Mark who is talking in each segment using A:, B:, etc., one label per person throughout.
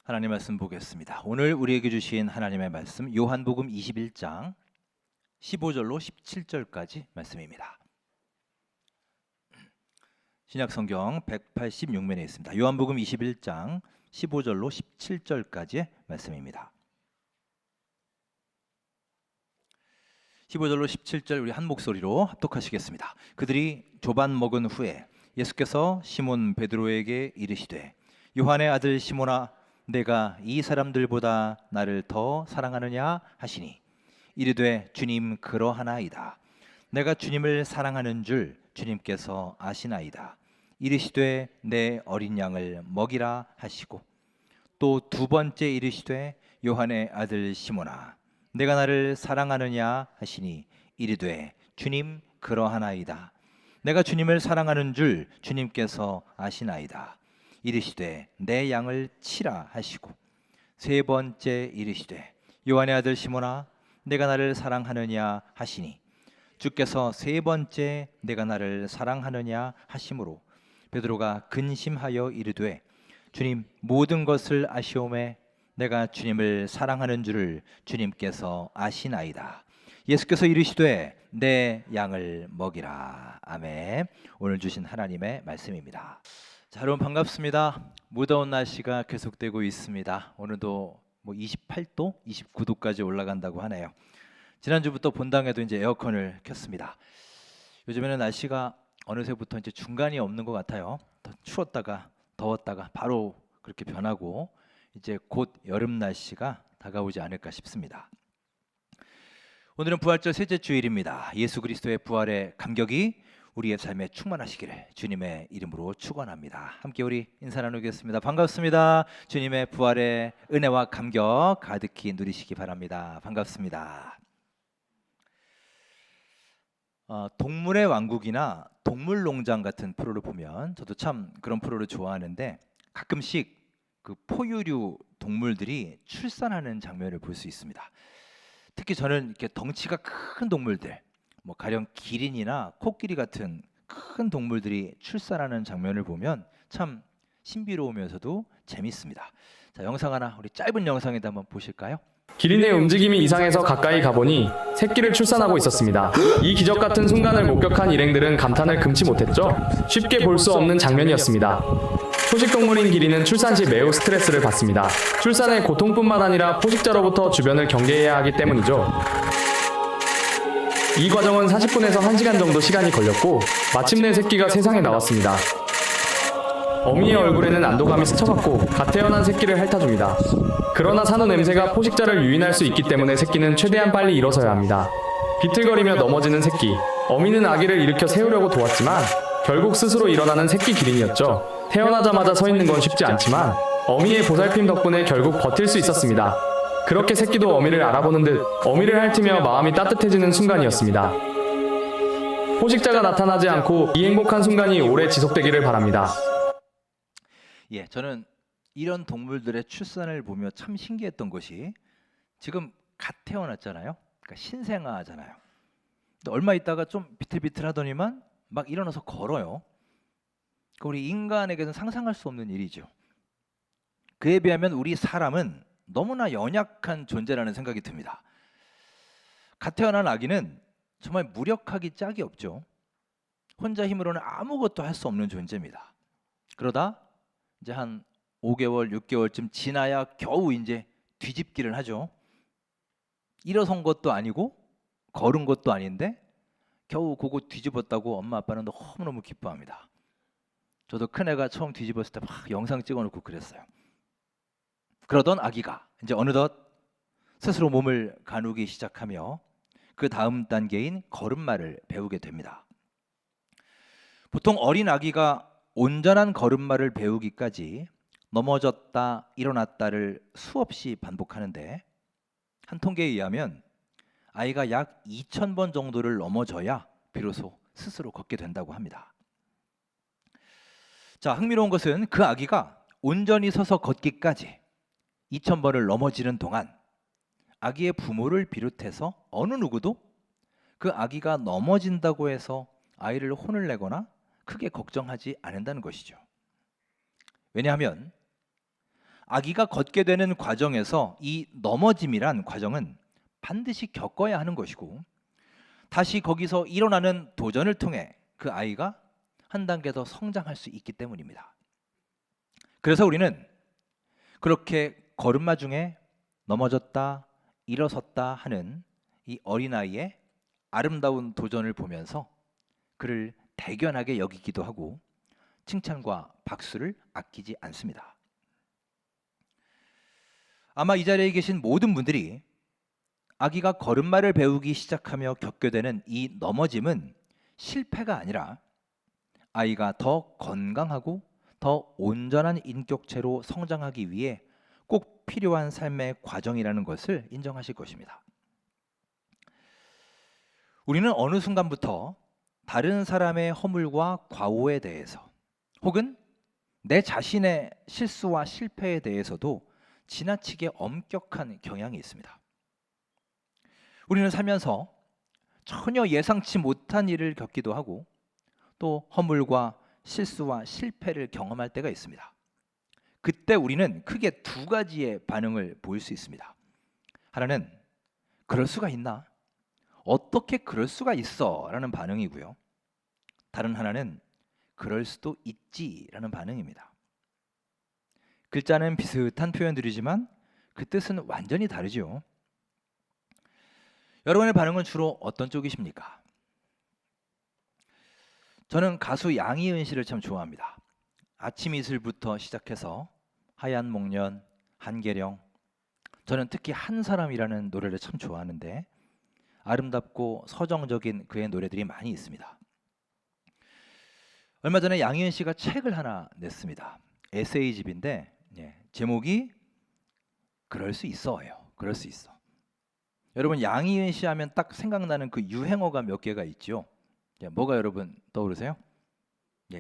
A: 하나님 말씀 보겠습니다. 오늘 우리에게 주신 하나님의 말씀 요한복음 21장 15절로 17절까지 말씀입니다. 신약성경 186면에 있습니다. 요한복음 21장 15절로 17절까지의 말씀입니다. 15절로 17절 우리 한 목소리로 합독하시겠습니다. 그들이 조반 먹은 후에 예수께서 시몬 베드로에게 이르시되 요한의 아들 시몬아 내가 이 사람들보다 나를 더 사랑하느냐 하시니 이르되 주님 그러하나이다. 내가 주님을 사랑하는 줄 주님께서 아시나이다. 이르시되 내 어린 양을 먹이라 하시고 또 두 번째 이르시되 요한의 아들 시몬아 내가 나를 사랑하느냐 하시니 이르되 주님 그러하나이다. 내가 주님을 사랑하는 줄 주님께서 아시나이다. 이르시되 내 양을 치라 하시고 세 번째 이르시되 요한의 아들 시몬아 내가 나를 사랑하느냐 하시니 주께서 세 번째 내가 나를 사랑하느냐 하심으로 베드로가 근심하여 이르되 주님 모든 것을 아시오매 내가 주님을 사랑하는 줄을 주님께서 아시나이다. 예수께서 이르시되 내 양을 먹이라. 아멘. 오늘 주신 하나님의 말씀입니다. 자, 여러분 반갑습니다. 무더운 날씨가 계속되고 있습니다. 오늘도 28도, 29도까지 올라간다고 하네요. 지난주부터 본당에도 이제 에어컨을 켰습니다. 요즘에는 날씨가 어느새부터 이제 중간이 없는 것 같아요. 더 추웠다가 더웠다가 바로 그렇게 변하고 이제 곧 여름 날씨가 다가오지 않을까 싶습니다. 오늘은 부활절 셋째 주일입니다. 예수 그리스도의 부활의 감격이 우리의 삶에 충만하시기를 주님의 이름으로 축원합니다. 함께 우리 인사 나누겠습니다. 반갑습니다. 주님의 부활의 은혜와 감격 가득히 누리시기 바랍니다. 반갑습니다. 동물의 왕국이나 동물농장 같은 프로를 보면 저도 참 그런 프로를 좋아하는데 가끔씩 그 포유류 동물들이 출산하는 장면을 볼 수 있습니다. 특히 저는 이렇게 덩치가 큰 동물들 가령 기린이나 코끼리 같은 큰 동물들이 출산하는 장면을 보면 참 신비로우면서도 재밌습니다. 자, 영상 하나 우리 짧은 영상에도 한번 보실까요?
B: 기린의 움직임이 이상해서 가까이 가보니 새끼를 출산하고 있었습니다. 이 기적 같은 순간을 목격한 일행들은 감탄을 금치 못했죠. 쉽게 볼 수 없는 장면이었습니다. 초식동물인 기린은 출산 시 매우 스트레스를 받습니다. 출산의 고통뿐만 아니라 포식자로부터 주변을 경계해야 하기 때문이죠. 이 과정은 40분에서 1시간 정도 시간이 걸렸고 마침내 새끼가 세상에 나왔습니다. 어미의 얼굴에는 안도감이 스쳐갔고 갓 태어난 새끼를 핥아줍니다. 그러나 산후 냄새가 포식자를 유인할 수 있기 때문에 새끼는 최대한 빨리 일어서야 합니다. 비틀거리며 넘어지는 새끼. 어미는 아기를 일으켜 세우려고 도왔지만 결국 스스로 일어나는 새끼 기린이었죠. 태어나자마자 서 있는 건 쉽지 않지만 어미의 보살핌 덕분에 결국 버틸 수 있었습니다. 그렇게 새끼도 어미를 알아보는 듯 어미를 핥으며 마음이 따뜻해지는 순간이었습니다. 포식자가 나타나지 않고 이 행복한 순간이 오래 지속되기를 바랍니다.
A: 예, 저는 이런 동물들의 출산을 보며 참 신기했던 것이 지금 갓 태어났잖아요. 그러니까 신생아잖아요. 근데 얼마 있다가 좀 비틀비틀하더니만 막 일어나서 걸어요. 그러니까 우리 인간에게는 상상할 수 없는 일이죠. 그에 비하면 우리 사람은 너무나 연약한 존재라는 생각이 듭니다. 갓 태어난 아기는 정말 무력하기 짝이 없죠. 혼자 힘으로는 아무것도 할 수 없는 존재입니다. 그러다 이제 한 5개월, 6개월쯤 지나야 겨우 이제 뒤집기를 하죠. 일어선 것도 아니고 걸은 것도 아닌데 겨우 그거 뒤집었다고 엄마 아빠는 너무너무 기뻐합니다. 저도 큰애가 처음 뒤집었을 때 막 영상 찍어놓고 그랬어요. 그러던 아기가 이제 어느덧 스스로 몸을 가누기 시작하며 그 다음 단계인 걸음마를 배우게 됩니다. 보통 어린 아기가 온전한 걸음마를 배우기까지 넘어졌다 일어났다를 수없이 반복하는데 한 통계에 의하면 아이가 약 2,000번 정도를 넘어져야 비로소 스스로 걷게 된다고 합니다. 자, 흥미로운 것은 그 아기가 온전히 서서 걷기까지 2,000번을 넘어지는 동안 아기의 부모를 비롯해서 어느 누구도 그 아기가 넘어진다고 해서 아이를 혼을 내거나 크게 걱정하지 않는다는 것이죠. 왜냐하면 아기가 걷게 되는 과정에서 이 넘어짐이란 과정은 반드시 겪어야 하는 것이고, 다시 거기서 일어나는 도전을 통해 그 아이가 한 단계 더 성장할 수 있기 때문입니다. 그래서 우리는 그렇게 걸음마 중에 넘어졌다 일어섰다 하는 이 어린아이의 아름다운 도전을 보면서 그를 대견하게 여기기도 하고 칭찬과 박수를 아끼지 않습니다. 아마 이 자리에 계신 모든 분들이 아기가 걸음마를 배우기 시작하며 겪게 되는 이 넘어짐은 실패가 아니라 아이가 더 건강하고 더 온전한 인격체로 성장하기 위해 꼭 필요한 삶의 과정이라는 것을 인정하실 것입니다. 우리는 어느 순간부터 다른 사람의 허물과 과오에 대해서 혹은 내 자신의 실수와 실패에 대해서도 지나치게 엄격한 경향이 있습니다. 우리는 살면서 전혀 예상치 못한 일을 겪기도 하고 또 허물과 실수와 실패를 경험할 때가 있습니다. 그때 우리는 크게 두 가지의 반응을 보일 수 있습니다. 하나는 그럴 수가 있나? 어떻게 그럴 수가 있어? 라는 반응이고요. 다른 하나는 그럴 수도 있지라는 반응입니다. 글자는 비슷한 표현들이지만 그 뜻은 완전히 다르죠. 여러분의 반응은 주로 어떤 쪽이십니까? 저는 가수 양희은 씨를 참 좋아합니다. 아침 이슬부터 시작해서 하얀 목련, 한계령, 저는 특히 한 사람이라는 노래를 참 좋아하는데 아름답고 서정적인 그의 노래들이 많이 있습니다. 얼마 전에 양희은 씨가 책을 하나 냈습니다. 에세이집인데 제목이 그럴 수 있어요. 그럴 수 있어. 여러분 양희은 씨 하면 딱 생각나는 그 유행어가 몇 개가 있죠. 뭐가 여러분 떠오르세요?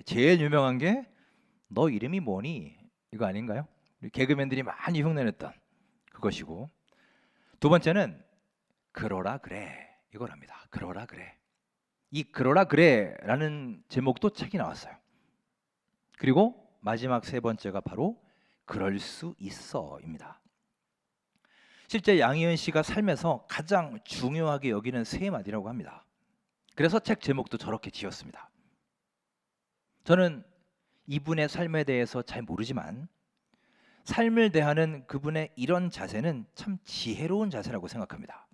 A: 제일 유명한 게 너 이름이 뭐니? 이거 아닌가요? 우리 개그맨들이 많이 흉내냈던 그것이고, 두 번째는 그러라 그래 이거랍니다. 그러라 그래. 이 그러라 그래라는 제목도 책이 나왔어요. 그리고 마지막 세 번째가 바로 그럴 수 있어입니다. 실제 양희은 씨가 삶에서 가장 중요하게 여기는 세 마디라고 합니다. 그래서 책 제목도 저렇게 지었습니다. 저는 이분의 삶에 대해서 잘 모르지만 삶을 대하는 그분의 이런 자세는 참 지혜로운 자세라고 생각합니다.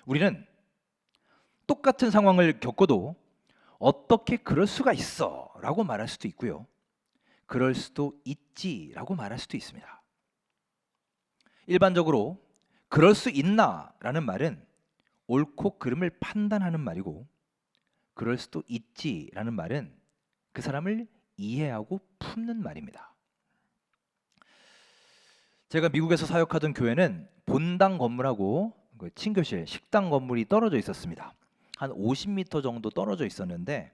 A: 우리는 똑같은 상황을 겪어도 어떻게 그럴 수가 있어 라고 말할 수도 있고요. 그럴 수도 있지 라고 말할 수도 있습니다. 일반적으로 그럴 수 있나 라는 말은 옳고 그름을 판단하는 말이고, 그럴 수도 있지 라는 말은 그 사람을 이해하고 품는 말입니다. 제가 미국에서 사역하던 교회는 본당 건물하고 그 친교실, 식당 건물이 떨어져 있었습니다. 한 50m 정도 떨어져 있었는데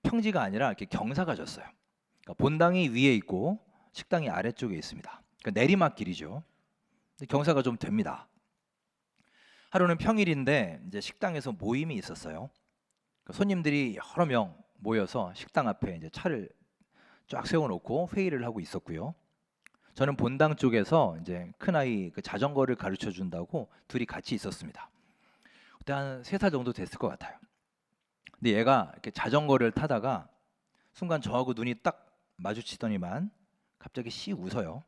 A: 평지가 아니라 이렇게 경사가 졌어요. 그러니까 본당이 위에 있고 식당이 아래쪽에 있습니다. 그러니까 내리막길이죠. 경사가 좀 됩니다. 하루는 평일인데 이제 식당에서 모임이 있었어요. 그러니까 손님들이 여러 명 모여서 식당 앞에 이제 차를 쫙 세워놓고 회의를 하고 있었고요. 저는 본당 쪽에서 이제 큰 아이 그 자전거를 가르쳐 준다고 둘이 같이 있었습니다. 그때 한 3살 정도 됐을 것 같아요. 근데 얘가 이렇게 자전거를 타다가 순간 저하고 눈이 딱 마주치더니만 갑자기 씩 웃어요.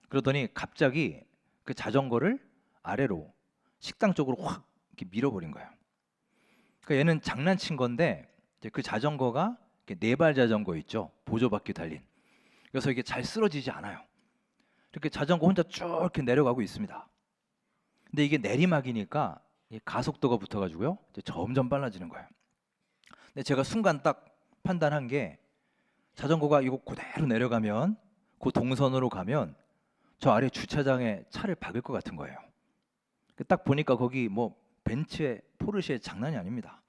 A: 그러더니 갑자기 그 자전거를 아래로 식당 쪽으로 확 이렇게 밀어버린 거예요. 그러니까 얘는 장난친 건데 이제 그 자전거가 네발 자전거 있죠, 보조바퀴 달린. 그래서 이게 잘 쓰러지지 않아요. 이렇게 자전거 혼자 쭉 이렇게 내려가고 있습니다. 근데 이게 내리막이니까 가속도가 붙어가지고요, 이제 점점 빨라지는 거예요. 근데 제가 순간 딱 판단한 게 자전거가 이거 그대로 내려가면 그 동선으로 가면 저 아래 주차장에 차를 박을 것 같은 거예요. 딱 보니까 거기 뭐 벤츠에 포르쉐 장난이 아닙니다.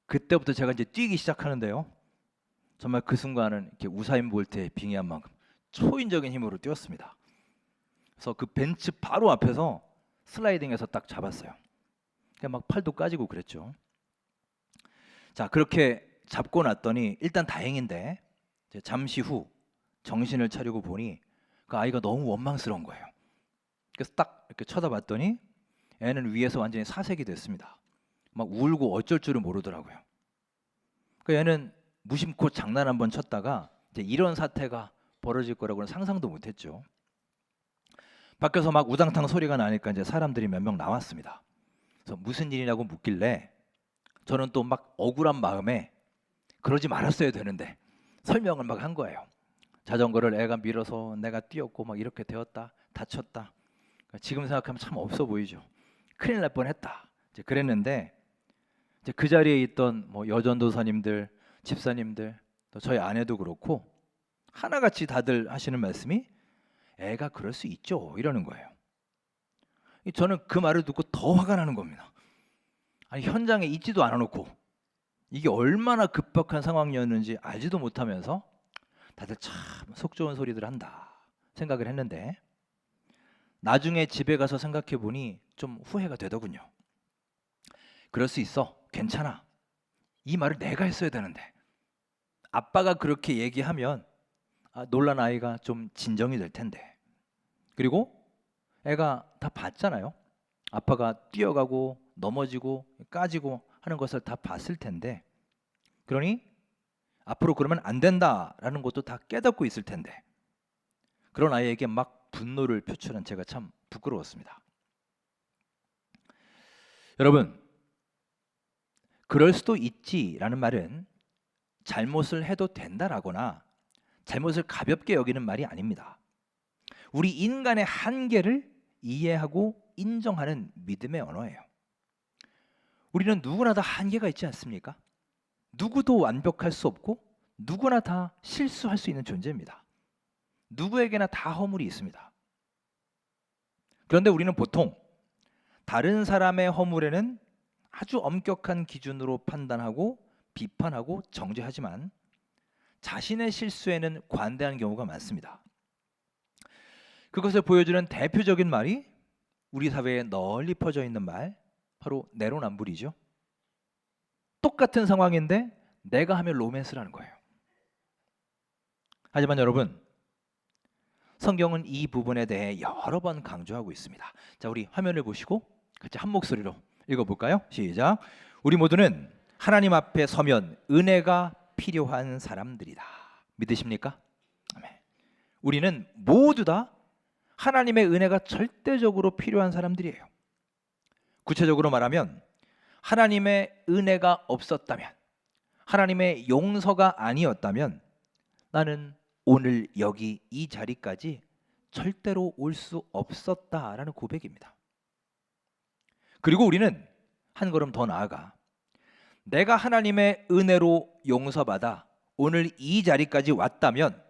A: 그때부터 제가 이제 뛰기 시작하는데요. 정말 그 순간은 이렇게 우사인 볼트에 빙의한 만큼 초인적인 힘으로 뛰었습니다. 그래서 그 벤츠 바로 앞에서 슬라이딩해서 딱 잡았어요. 그냥 막 팔도 까지고 그랬죠. 자, 그렇게 잡고 났더니 일단 다행인데 이제 잠시 후 정신을 차리고 보니 그 아이가 너무 원망스러운 거예요. 그래서 딱 이렇게 쳐다봤더니 애는 위에서 완전히 사색이 됐습니다. 막 울고 어쩔 줄을 모르더라고요. 그 애는 무심코 장난 한번 쳤다가 이제 이런 사태가 벌어질 거라고는 상상도 못했죠. 밖에서 막 우당탕 소리가 나니까 이제 사람들이 몇 명 나왔습니다. 그래서 무슨 일이냐고 묻길래 저는 또 막 억울한 마음에 그러지 말았어야 되는데 설명을 막 한 거예요. 자전거를 애가 밀어서 내가 뛰었고 막 이렇게 되었다, 다쳤다. 지금 생각하면 참 없어 보이죠. 큰일 날 뻔했다. 이제 그랬는데 이제 그 자리에 있던 뭐 여전도사님들, 집사님들, 또 저희 아내도 그렇고 하나같이 다들 하시는 말씀이 애가 그럴 수 있죠 이러는 거예요. 저는 그 말을 듣고 더 화가 나는 겁니다. 아니 현장에 있지도 않아 놓고 이게 얼마나 급박한 상황이었는지 알지도 못하면서 다들 참 속 좋은 소리들 한다 생각을 했는데 나중에 집에 가서 생각해 보니 좀 후회가 되더군요. 그럴 수 있어, 괜찮아. 이 말을 내가 했어야 되는데 아빠가 그렇게 얘기하면 놀란 아이가 좀 진정이 될 텐데. 그리고 애가 다 봤잖아요. 아빠가 뛰어가고 넘어지고 까지고 하는 것을 다 봤을 텐데, 그러니 앞으로 그러면 안 된다라는 것도 다 깨닫고 있을 텐데 그런 아이에게 막 분노를 표출한 제가 참 부끄러웠습니다. 여러분, 그럴 수도 있지라는 말은 잘못을 해도 된다라거나 잘못을 가볍게 여기는 말이 아닙니다. 우리 인간의 한계를 이해하고 인정하는 믿음의 언어예요. 우리는 누구나 다 한계가 있지 않습니까? 누구도 완벽할 수 없고 누구나 다 실수할 수 있는 존재입니다. 누구에게나 다 허물이 있습니다. 그런데 우리는 보통 다른 사람의 허물에는 아주 엄격한 기준으로 판단하고 비판하고 정죄하지만 자신의 실수에는 관대한 경우가 많습니다. 그것을 보여주는 대표적인 말이 우리 사회에 널리 퍼져 있는 말, 바로 내로남불이죠. 똑같은 상황인데 내가 하면 로맨스라는 거예요. 하지만 여러분, 성경은 이 부분에 대해 여러 번 강조하고 있습니다. 자, 우리 화면을 보시고 같이 한 목소리로 읽어볼까요? 시작. 우리 모두는 하나님 앞에 서면 은혜가 필요한 사람들이다. 믿으십니까? 아멘. 우리는 모두 다 하나님의 은혜가 절대적으로 필요한 사람들이에요. 구체적으로 말하면 하나님의 은혜가 없었다면, 하나님의 용서가 아니었다면 나는 오늘 여기 이 자리까지 절대로 올 수 없었다라는 고백입니다. 그리고 우리는 한 걸음 더 나아가 내가 하나님의 은혜로 용서받아 오늘 이 자리까지 왔다면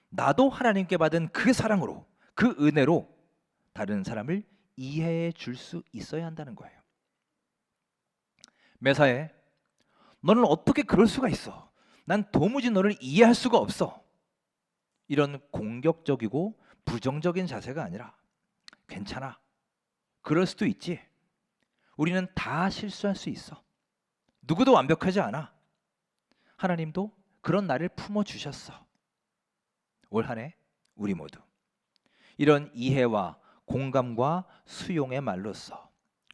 A: 나도 하나님께 받은 그 사랑으로, 그 은혜로 다른 사람을 이해해 줄 수 있어야 한다는 거예요. 매사에 너는 어떻게 그럴 수가 있어? 난 도무지 너를 이해할 수가 없어. 이런 공격적이고 부정적인 자세가 아니라 괜찮아. 그럴 수도 있지. 우리는 다 실수할 수 있어. 누구도 완벽하지 않아. 하나님도 그런 나를 품어주셨어. 올 한 해 우리 모두 이런 이해와 공감과 수용의 말로써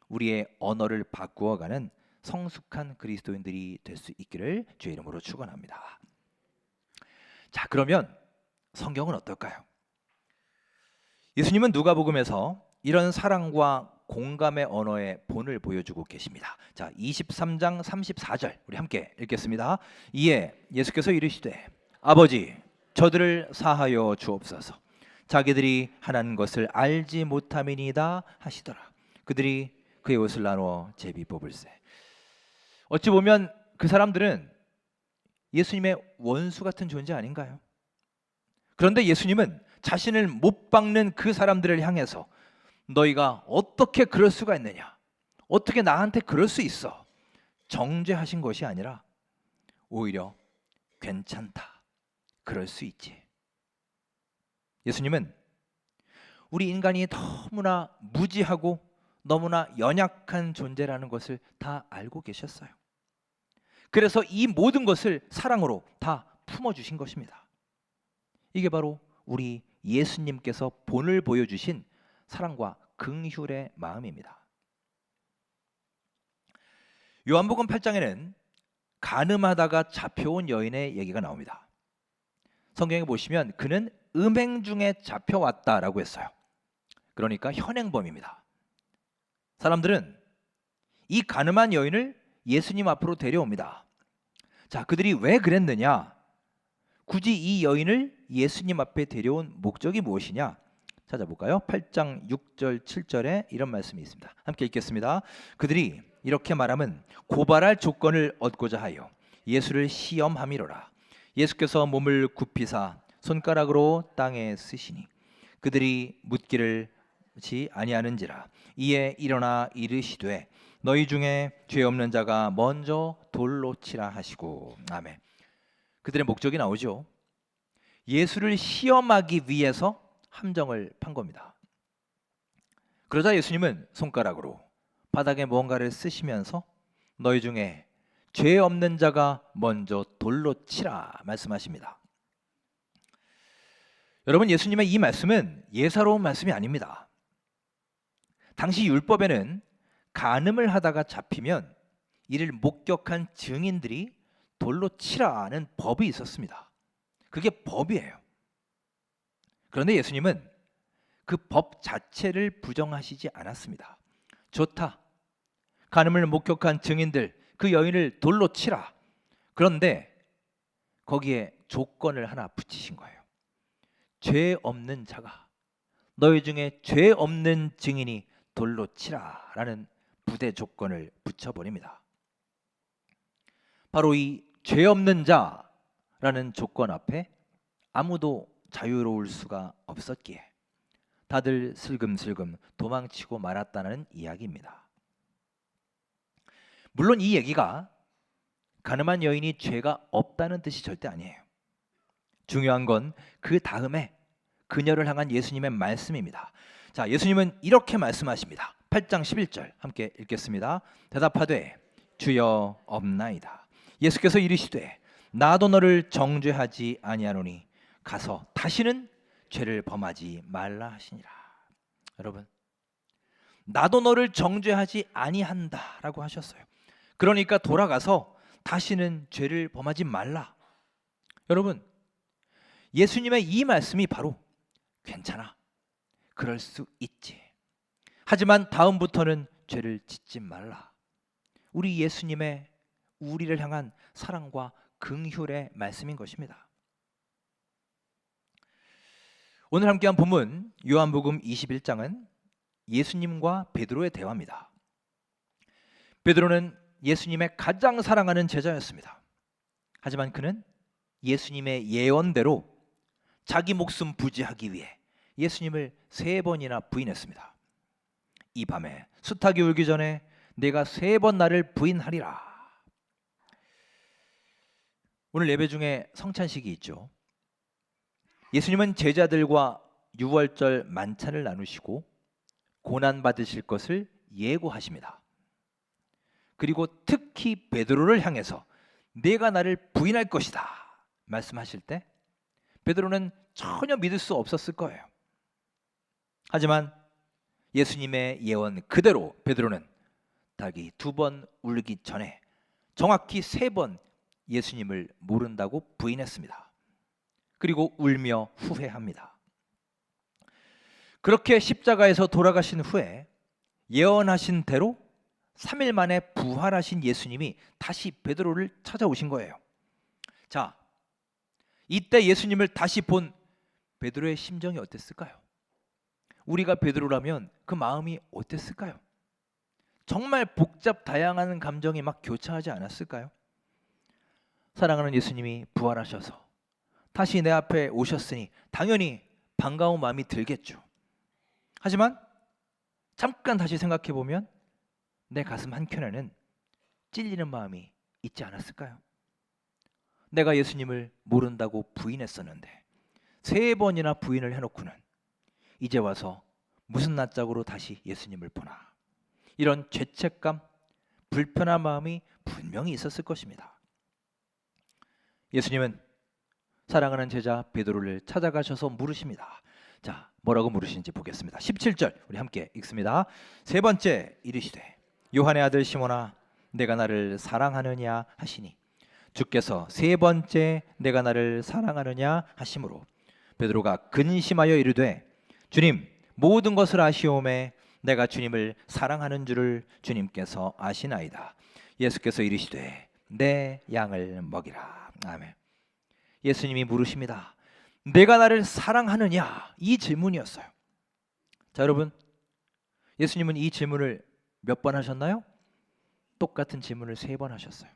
A: 우리의 언어를 바꾸어가는 성숙한 그리스도인들이 될 수 있기를 주의 이름으로 축원합니다. 자, 그러면 성경은 어떨까요? 예수님은 누가복음에서 이런 사랑과 공감의 언어의 본을 보여주고 계십니다. 자, 23장 34절 우리 함께 읽겠습니다. 이에 예수께서 이르시되 아버지 저들을 사하여 주옵소서. 자기들이 하는 것을 알지 못함이니이다 하시더라. 그들이 그의 옷을 나누어 제비 뽑을세. 어찌 보면 그 사람들은 예수님의 원수 같은 존재 아닌가요? 그런데 예수님은 자신을 못 박는 그 사람들을 향해서 너희가 어떻게 그럴 수가 있느냐? 어떻게 나한테 그럴 수 있어? 정죄하신 것이 아니라 오히려 괜찮다. 그럴 수 있지. 예수님은 우리 인간이 너무나 무지하고 너무나 연약한 존재라는 것을 다 알고 계셨어요. 그래서 이 모든 것을 사랑으로 다 품어주신 것입니다. 이게 바로 우리 예수님께서 본을 보여주신 사랑과 긍휼의 마음입니다. 요한복음 8장에는 간음하다가 잡혀온 여인의 얘기가 나옵니다. 성경에 보시면 그는 음행 중에 잡혀왔다라고 했어요. 그러니까 현행범입니다. 사람들은 이 간음한 여인을 예수님 앞으로 데려옵니다. 자, 그들이 왜 그랬느냐? 굳이 이 여인을 예수님 앞에 데려온 목적이 무엇이냐? 찾아볼까요? 8장 6절 7절에 이런 말씀이 있습니다. 함께 읽겠습니다. 그들이 이렇게 말하면 고발할 조건을 얻고자 하여 예수를 시험함이로라. 예수께서 몸을 굽히사 손가락으로 땅에 쓰시니 그들이 묻기를 아니하는지라. 이에 일어나 이르시되 너희 중에 죄 없는 자가 먼저 돌로 치라 하시고. 아멘. 그들의 목적이 나오죠. 예수를 시험하기 위해서 함정을 판 겁니다. 그러자 예수님은 손가락으로 바닥에 뭔가를 쓰시면서 너희 중에 죄 없는 자가 먼저 돌로 치라 말씀하십니다. 여러분, 예수님의 이 말씀은 예사로운 말씀이 아닙니다. 당시 율법에는 간음을 하다가 잡히면 이를 목격한 증인들이 돌로 치라는 법이 있었습니다. 그게 법이에요. 그런데 예수님은 그 법 자체를 부정하시지 않았습니다. 좋다. 간음을 목격한 증인들, 그 여인을 돌로 치라. 그런데 거기에 조건을 하나 붙이신 거예요. 죄 없는 자가, 너희 중에 죄 없는 증인이 돌로 치라라는 부대 조건을 붙여버립니다. 바로 이 죄 없는 자라는 조건 앞에 아무도 자유로울 수가 없었기에 다들 슬금슬금 도망치고 말았다는 이야기입니다. 물론 이 얘기가 간음한 여인이 죄가 없다는 뜻이 절대 아니에요. 중요한 건 그 다음에 그녀를 향한 예수님의 말씀입니다. 자, 예수님은 이렇게 말씀하십니다. 8장 11절 함께 읽겠습니다. 대답하되 주여 없나이다. 예수께서 이르시되 나도 너를 정죄하지 아니하노니 가서 다시는 죄를 범하지 말라 하시니라. 여러분, 나도 너를 정죄하지 아니한다라고 하셨어요. 그러니까 돌아가서 다시는 죄를 범하지 말라. 여러분, 예수님의 이 말씀이 바로 괜찮아, 그럴 수 있지, 하지만 다음부터는 죄를 짓지 말라. 우리 예수님의 우리를 향한 사랑과 긍휼의 말씀인 것입니다. 오늘 함께한 본문 요한복음 21장은 예수님과 베드로의 대화입니다. 베드로는 예수님의 가장 사랑하는 제자였습니다. 하지만 그는 예수님의 예언대로 자기 목숨 부지하기 위해 예수님을 3번이나 부인했습니다. 이 밤에 수탉이 울기 전에 내가 3번 나를 부인하리라. 오늘 예배 중에 성찬식이 있죠. 예수님은 제자들과 유월절 만찬을 나누시고 고난 받으실 것을 예고하십니다. 그리고 특히 베드로를 향해서 내가 나를 부인할 것이다 말씀하실 때 베드로는 전혀 믿을 수 없었을 거예요. 하지만 예수님의 예언 그대로 베드로는 닭이 2번 울기 전에 정확히 3번 예수님을 모른다고 부인했습니다. 그리고 울며 후회합니다. 그렇게 십자가에서 돌아가신 후에 예언하신 대로 3일 만에 부활하신 예수님이 다시 베드로를 찾아오신 거예요. 자, 이때 예수님을 다시 본 베드로의 심정이 어땠을까요? 우리가 베드로라면 그 마음이 어땠을까요? 정말 복잡 다양한 감정이 막 교차하지 않았을까요? 사랑하는 예수님이 부활하셔서 다시 내 앞에 오셨으니 당연히 반가운 마음이 들겠죠. 하지만 잠깐 다시 생각해 보면 내 가슴 한켠에는 찔리는 마음이 있지 않았을까요? 내가 예수님을 모른다고 부인했었는데 3번이나 부인을 해놓고는 이제 와서 무슨 낯짝으로 다시 예수님을 보나, 이런 죄책감, 불편한 마음이 분명히 있었을 것입니다. 예수님은 사랑하는 제자 베드로를 찾아가셔서 물으십니다. 자, 뭐라고 물으시는지 보겠습니다. 17절 우리 함께 읽습니다. 세 번째 이르시되 요한의 아들 시몬아 내가 나를 사랑하느냐 하시니 주께서 세 번째 내가 나를 사랑하느냐 하심으로 베드로가 근심하여 이르되 주님 모든 것을 아시오매 내가 주님을 사랑하는 줄을 주님께서 아시나이다. 예수께서 이르시되 내 양을 먹이라. 아멘. 예수님이 물으십니다. 내가 나를 사랑하느냐? 이 질문이었어요. 자, 여러분, 예수님은 이 질문을 몇 번 하셨나요? 똑같은 질문을 3번 하셨어요.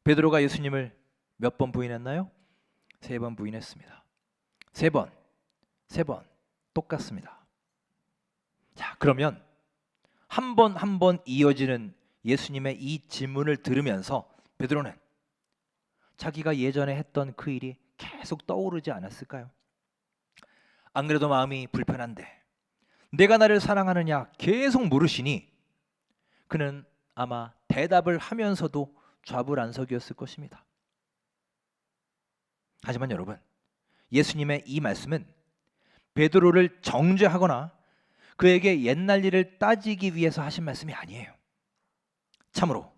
A: 베드로가 예수님을 몇 번 부인했나요? 3번 부인했습니다. 3번 똑같습니다. 자, 그러면 한 번 한 번 이어지는 예수님의 이 질문을 들으면서 베드로는 자기가 예전에 했던 그 일이 계속 떠오르지 않았을까요? 안 그래도 마음이 불편한데 내가 나를 사랑하느냐 계속 물으시니 그는 아마 대답을 하면서도 좌불안석이었을 것입니다. 하지만 여러분, 예수님의 이 말씀은 베드로를 정죄하거나 그에게 옛날 일을 따지기 위해서 하신 말씀이 아니에요. 참으로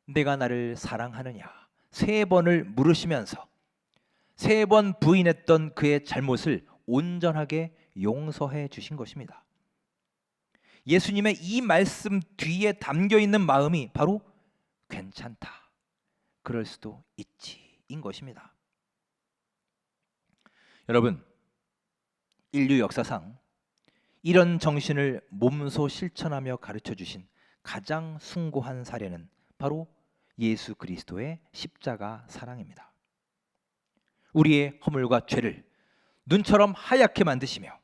A: 내가 나를 사랑하느냐 3번을 물으시면서 3번 부인했던 그의 잘못을 온전하게 용서해 주신 것입니다. 예수님의 이 말씀 뒤에 담겨 있는 마음이 바로 괜찮다, 그럴 수도 있지인 것입니다. 여러분, 인류 역사상 이런 정신을 몸소 실천하며 가르쳐 주신 가장 숭고한 사례는 바로 예수 그리스도의 십자가 사랑입니다. 우리의 허물과 죄를 눈처럼 하얗게 만드시며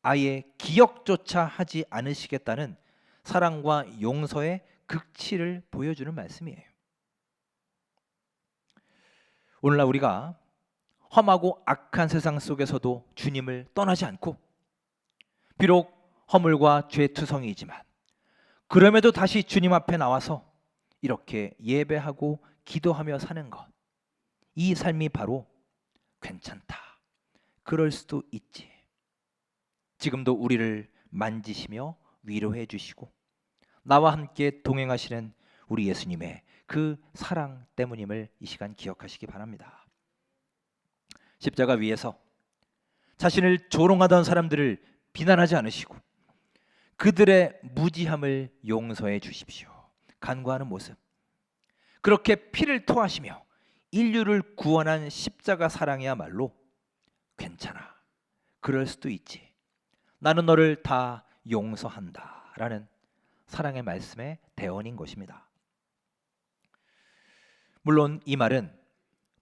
A: 아예 기억조차 하지 않으시겠다는 사랑과 용서의 극치를 보여주는 말씀이에요. 오늘날 우리가 험하고 악한 세상 속에서도 주님을 떠나지 않고 비록 허물과 죄투성이지만 그럼에도 다시 주님 앞에 나와서 이렇게 예배하고 기도하며 사는 것, 이 삶이 바로 괜찮다, 그럴 수도 있지. 지금도 우리를 만지시며 위로해 주시고 나와 함께 동행하시는 우리 예수님의 그 사랑 때문임을 이 시간 기억하시기 바랍니다. 십자가 위에서 자신을 조롱하던 사람들을 비난하지 않으시고 그들의 무지함을 용서해 주십시오. 간구하는 모습, 그렇게 피를 토하시며 인류를 구원한 십자가 사랑이야말로 괜찮아, 그럴 수도 있지, 나는 너를 다 용서한다 라는 사랑의 말씀의 대언인 것입니다. 물론 이 말은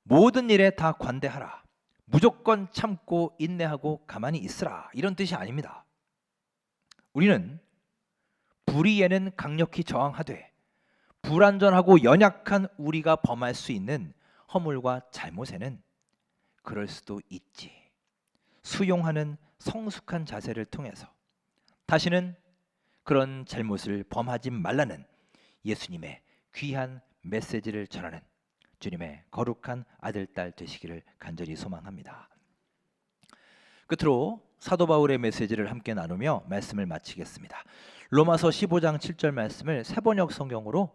A: 모든 일에 다 관대하라, 무조건 참고 인내하고 가만히 있으라, 이런 뜻이 아닙니다. 우리는 불의에는 강력히 저항하되 불완전하고 연약한 우리가 범할 수 있는 허물과 잘못에는 그럴 수도 있지, 수용하는 성숙한 자세를 통해서 다시는 그런 잘못을 범하지 말라는 예수님의 귀한 메시지를 전하는 주님의 거룩한 아들, 딸 되시기를 간절히 소망합니다. 끝으로 사도 바울의 메시지를 함께 나누며 말씀을 마치겠습니다. 로마서 15장 7절 말씀을 새번역 성경으로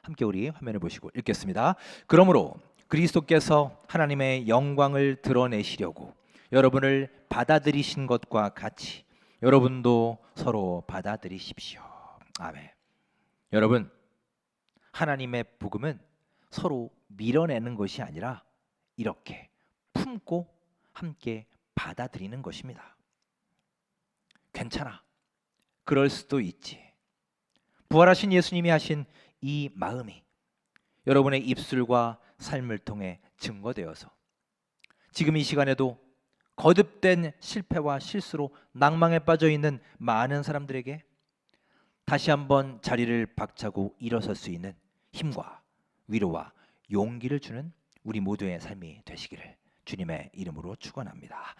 A: 함께 우리 화면을 보시고 읽겠습니다. 그러므로 그리스도께서 하나님의 영광을 드러내시려고 여러분을 받아들이신 것과 같이 여러분도 서로 받아들이십시오. 아멘. 여러분, 하나님의 복음은 서로 밀어내는 것이 아니라 이렇게 품고 함께 받아들이는 것입니다. 괜찮아, 그럴 수도 있지. 부활하신 예수님이 하신 이 마음이 여러분의 입술과 삶을 통해 증거되어서 지금 이 시간에도 거듭된 실패와 실수로 낭망에 빠져 있는 많은 사람들에게 다시 한번 자리를 박차고 일어설 수 있는 힘과 위로와 용기를 주는 우리 모두의 삶이 되시기를 주님의 이름으로 축원합니다.